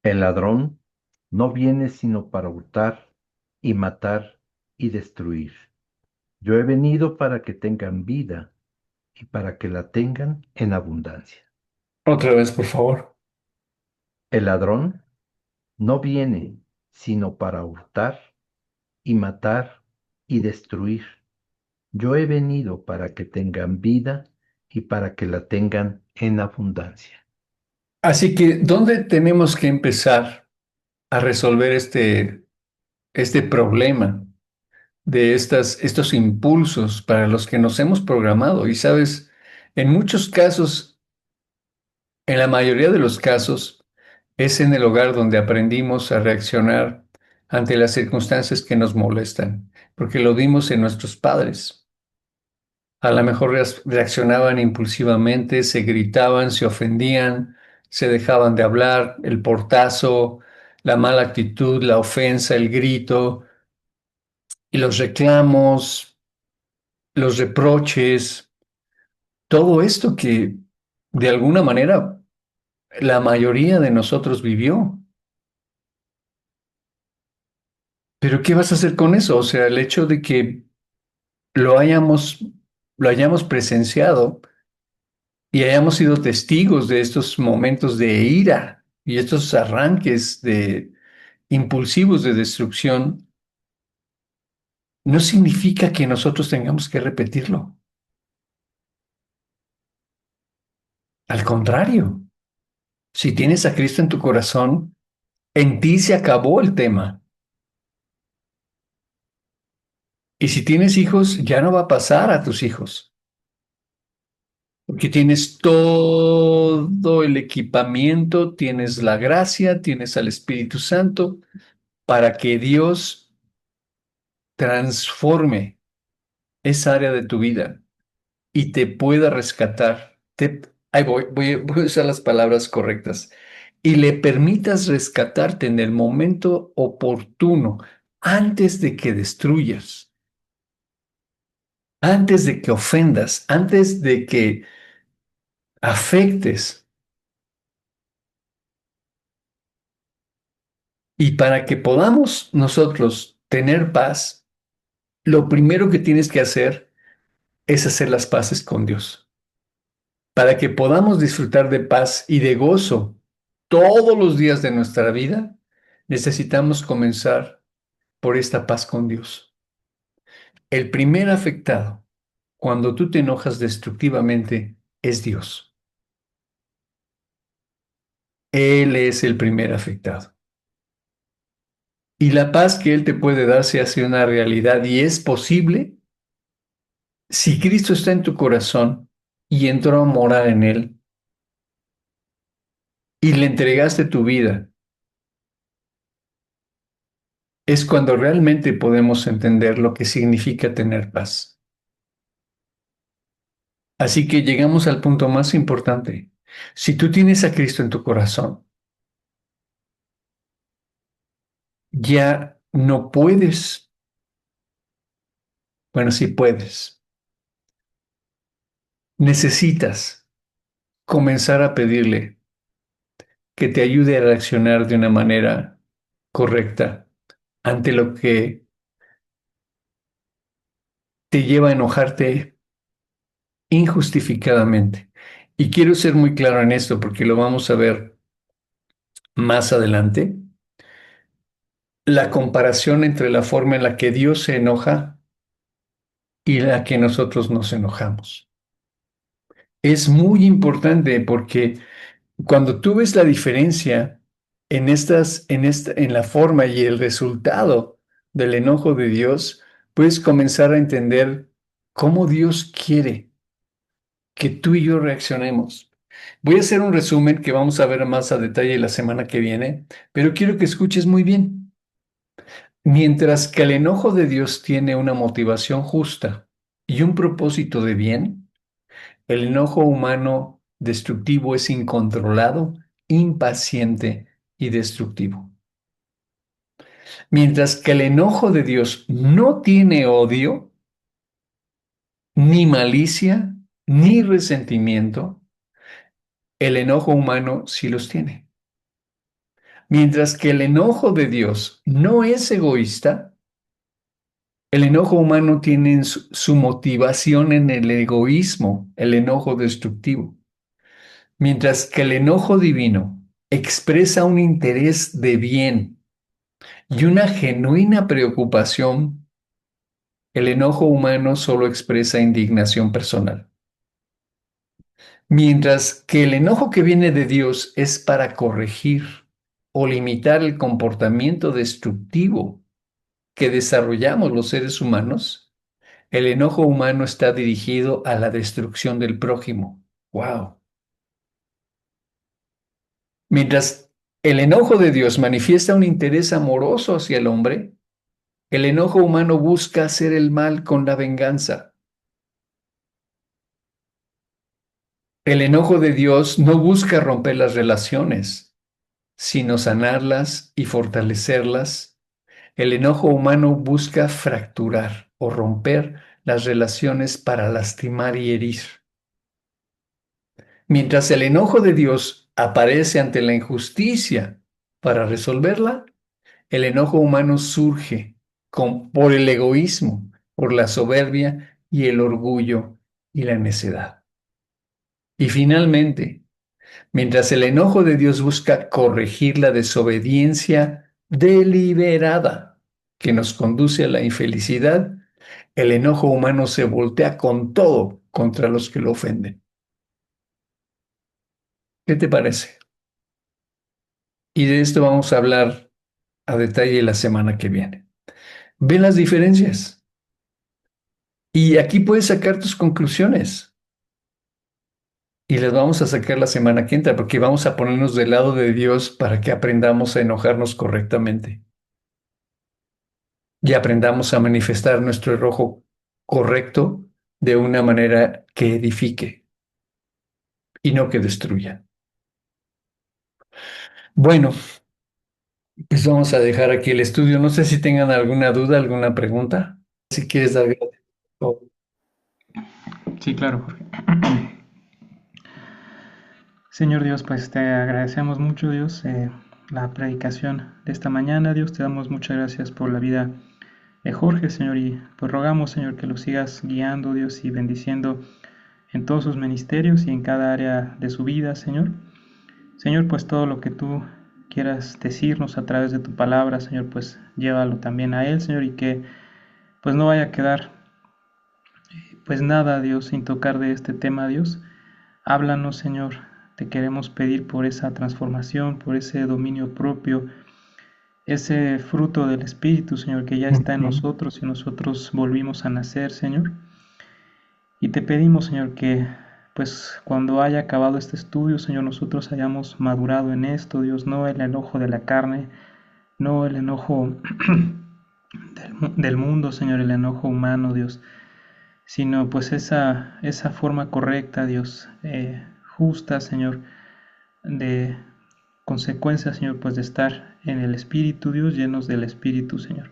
El ladrón no viene sino para hurtar y matar y destruir. Yo he venido para que tengan vida y para que la tengan en abundancia. Otra vez, por favor. El ladrón no viene sino para hurtar y matar y destruir. Yo he venido para que tengan vida y para que la tengan en abundancia. Así que, ¿dónde tenemos que empezar a resolver este problema de estos impulsos para los que nos hemos programado? Y sabes, en muchos casos, en la mayoría de los casos, es en el hogar donde aprendimos a reaccionar ante las circunstancias que nos molestan, porque lo vimos en nuestros padres. A lo mejor reaccionaban impulsivamente, se gritaban, se ofendían, se dejaban de hablar, el portazo, la mala actitud, la ofensa, el grito y los reclamos, los reproches, todo esto que de alguna manera la mayoría de nosotros vivió. Pero ¿qué vas a hacer con eso? O sea, el hecho de que lo hayamos, lo hayamos presenciado y hayamos sido testigos de estos momentos de ira y estos arranques de impulsivos de destrucción, no significa que nosotros tengamos que repetirlo. Al contrario, si tienes a Cristo en tu corazón, en ti se acabó el tema. Y si tienes hijos, ya no va a pasar a tus hijos, porque tienes todo el equipamiento, tienes la gracia, tienes al Espíritu Santo para que Dios transforme esa área de tu vida y te pueda rescatar. Ahí voy a usar las palabras correctas. Y le permitas rescatarte en el momento oportuno, antes de que destruyas, antes de que ofendas, antes de que afectes. Y para que podamos nosotros tener paz, lo primero que tienes que hacer es hacer las paces con Dios. Para que podamos disfrutar de paz y de gozo todos los días de nuestra vida, necesitamos comenzar por esta paz con Dios. El primer afectado cuando tú te enojas destructivamente es Dios. Él es el primer afectado. Y la paz que Él te puede dar se hace una realidad y es posible si Cristo está en tu corazón y entró a morar en Él y le entregaste tu vida. Es cuando realmente podemos entender lo que significa tener paz. Así que llegamos al punto más importante. Si tú tienes a Cristo en tu corazón, ya no puedes, bueno, sí puedes, necesitas comenzar a pedirle que te ayude a reaccionar de una manera correcta ante lo que te lleva a enojarte injustificadamente. Y quiero ser muy claro en esto porque lo vamos a ver más adelante. La comparación entre la forma en la que Dios se enoja y la que nosotros nos enojamos. Es muy importante porque cuando tú ves la diferencia en la forma y el resultado del enojo de Dios, puedes comenzar a entender cómo Dios quiere que tú y yo reaccionemos. Voy a hacer un resumen que vamos a ver más a detalle la semana que viene, pero quiero que escuches muy bien. Mientras que el enojo de Dios tiene una motivación justa y un propósito de bien, el enojo humano destructivo es incontrolado, impaciente y destructivo. Mientras que el enojo de Dios no tiene odio, ni malicia, ni resentimiento, el enojo humano sí los tiene. Mientras que el enojo de Dios no es egoísta, el enojo humano tiene su motivación en el egoísmo, el enojo destructivo. Mientras que el enojo divino expresa un interés de bien y una genuina preocupación, el enojo humano solo expresa indignación personal. Mientras que el enojo que viene de Dios es para corregir o limitar el comportamiento destructivo que desarrollamos los seres humanos, el enojo humano está dirigido a la destrucción del prójimo. ¡Wow! Mientras el enojo de Dios manifiesta un interés amoroso hacia el hombre, el enojo humano busca hacer el mal con la venganza. El enojo de Dios no busca romper las relaciones, sino sanarlas y fortalecerlas. El enojo humano busca fracturar o romper las relaciones para lastimar y herir. Mientras el enojo de Dios aparece ante la injusticia para resolverla, el enojo humano surge por el egoísmo, por la soberbia y el orgullo y la necedad. Y finalmente, mientras el enojo de Dios busca corregir la desobediencia deliberada que nos conduce a la infelicidad, el enojo humano se voltea con todo contra los que lo ofenden. ¿Qué te parece? Y de esto vamos a hablar a detalle la semana que viene. Ve las diferencias y aquí puedes sacar tus conclusiones y las vamos a sacar la semana que entra porque vamos a ponernos del lado de Dios para que aprendamos a enojarnos correctamente y aprendamos a manifestar nuestro enojo correcto de una manera que edifique y no que destruya. Bueno, pues vamos a dejar aquí el estudio. No sé si tengan alguna duda, alguna pregunta. Si quieres dar... Sí, claro, Jorge. Señor Dios, pues te agradecemos mucho, Dios, la predicación de esta mañana. Dios, te damos muchas gracias por la vida de Jorge, Señor, y pues rogamos, Señor, que lo sigas guiando, Dios, y bendiciendo en todos sus ministerios y en cada área de su vida, Señor. Señor, pues todo lo que tú quieras decirnos a través de tu palabra, Señor, pues llévalo también a él, Señor, y que pues no vaya a quedar pues nada, Dios, sin tocar de este tema, Dios. Háblanos, Señor, te queremos pedir por esa transformación, por ese dominio propio, ese fruto del Espíritu, Señor, que ya está en Ujú. nosotros y nosotros volvimos a nacer, Señor. Y te pedimos, Señor, que pues cuando haya acabado este estudio, Señor, nosotros hayamos madurado en esto, Dios, no el enojo de la carne, no el enojo del mundo, Señor, el enojo humano, Dios, sino pues esa forma correcta, Dios, justa, Señor, de consecuencia, Señor, pues de estar en el Espíritu, Dios, llenos del Espíritu, Señor.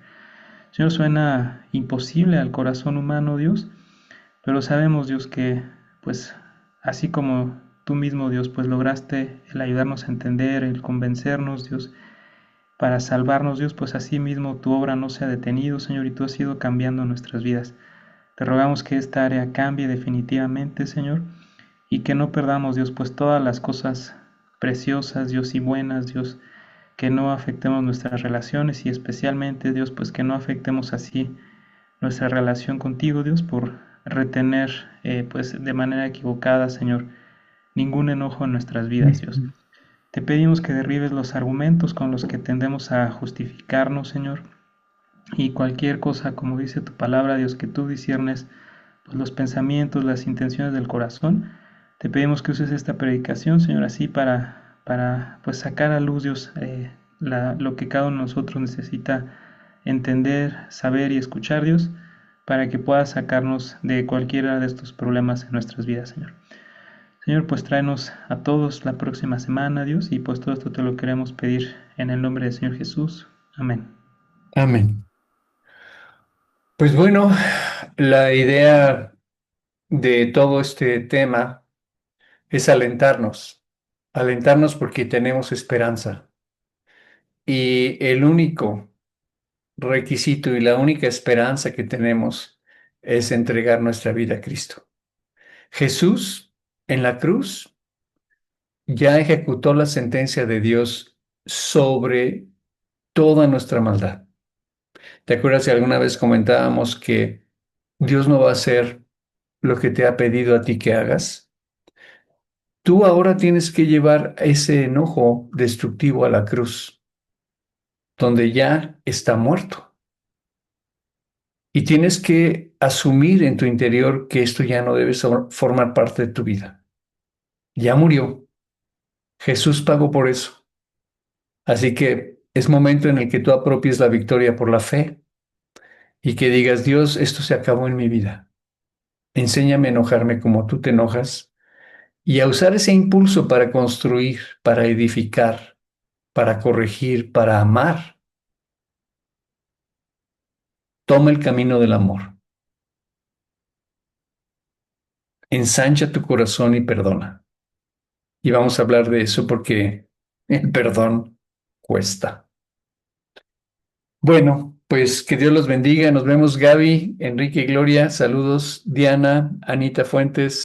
Señor, suena imposible al corazón humano, Dios, pero sabemos, Dios, que pues así como tú mismo, Dios, pues lograste el ayudarnos a entender, el convencernos, Dios, para salvarnos, Dios, pues así mismo tu obra no se ha detenido, Señor, y tú has ido cambiando nuestras vidas. Te rogamos que esta área cambie definitivamente, Señor, y que no perdamos, Dios, pues todas las cosas preciosas, Dios, y buenas, Dios, que no afectemos nuestras relaciones y especialmente, Dios, pues que no afectemos así nuestra relación contigo, Dios, por retener, pues de manera equivocada, Señor, ningún enojo en nuestras vidas, Dios. Ujú. Te pedimos que derribes los argumentos con los que tendemos a justificarnos, Señor, y cualquier cosa, como dice tu palabra, Dios, que tú disiernes pues, los pensamientos, las intenciones del corazón. Te pedimos que uses esta predicación, Señor, así para pues sacar a luz, Dios, lo que cada uno de nosotros necesita entender, saber y escuchar, Dios, para que puedas sacarnos de cualquiera de estos problemas en nuestras vidas, Señor. Señor, pues tráenos a todos la próxima semana, Dios, y pues todo esto te lo queremos pedir en el nombre del Señor Jesús. Amén. Amén. Pues bueno, la idea de todo este tema es alentarnos porque tenemos esperanza. Y el único requisito y la única esperanza que tenemos es entregar nuestra vida a Cristo. Jesús en la cruz ya ejecutó la sentencia de Dios sobre toda nuestra maldad. ¿Te acuerdas si alguna vez comentábamos que Dios no va a hacer lo que te ha pedido a ti que hagas? Tú ahora tienes que llevar ese enojo destructivo a la cruz, donde ya está muerto. Y tienes que asumir en tu interior que esto ya no debe formar parte de tu vida. Ya murió. Jesús pagó por eso. Así que es momento en el que tú apropies la victoria por la fe y que digas, Dios, esto se acabó en mi vida. Enséñame a enojarme como tú te enojas y a usar ese impulso para construir, para edificar, para corregir, para amar. Toma el camino del amor. Ensancha tu corazón y perdona. Y vamos a hablar de eso porque el perdón cuesta. Bueno, pues que Dios los bendiga. Nos vemos, Gaby, Enrique, Gloria. Saludos, Diana, Anita Fuentes.